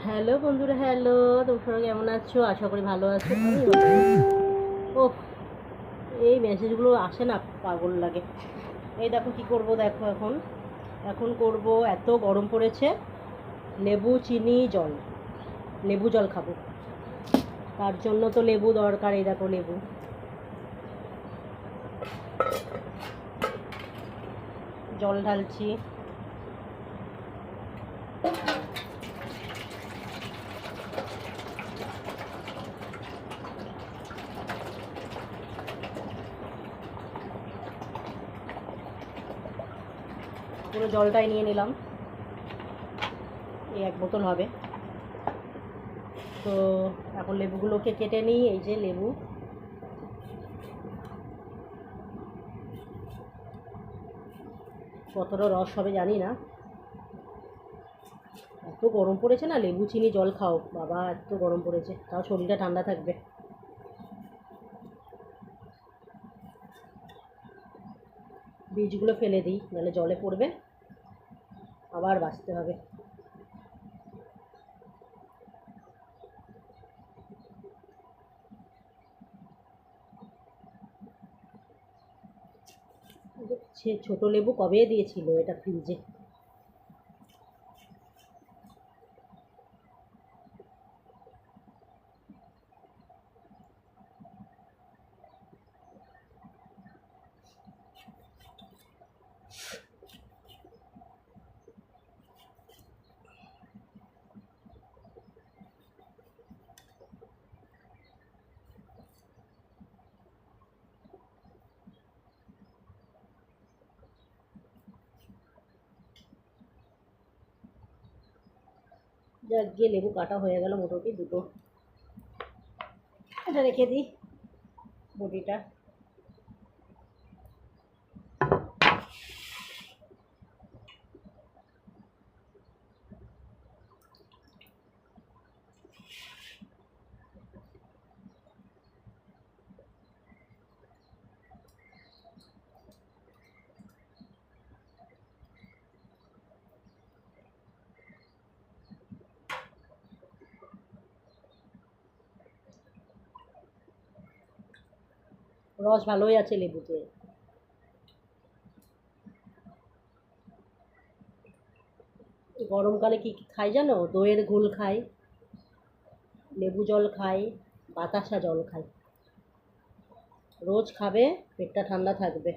Hello বন্ধুরা, hello. তোমরা কেমন আছো? আশা করি ভালো আছো। ও, এই মেসেজগুলো আসে না, পাগল লাগে। এই দেখো কি করব, দেখো এখন এখন করব। এত গরম পড়েছে, লেবু চিনি জল, লেবু জল খাবো। তার জন্য তো লেবু দরকার। এই দেখো লেবু, জল ঢালছি। পুরো জলটাই নিয়ে নিলাম, এই 1 বোতল হবে। তো এখন লেবুগুলোকে কেটে নিই। এই যে লেবু, কতটা রস হবে জানি না। এত গরম পড়েছে না, লেবু চিনি জল খাও বাবা, এত গরম পড়েছে, তাও শরীরটা ঠান্ডা থাকবে। বীজগুলো ফেলে দিই, নাহলে জলে পড়বে, আবার বাছতে হবে। সে ছোটো লেবু কবে দিয়েছিল এটা ফ্রিজে। যাক গিয়ে লেবু কাটা হয়ে গেল মোটামুটি 2টো। এটা রেখে দিই বটিটা। রস ভালোই আছে লেবুতে। গরমকালে কি কি খাই জানো? দইয়ের ঘোল খাই, লেবু জল খাই, বাতাসা জল খাই। রোজ খাবে, পেটটা ঠান্ডা থাকবে।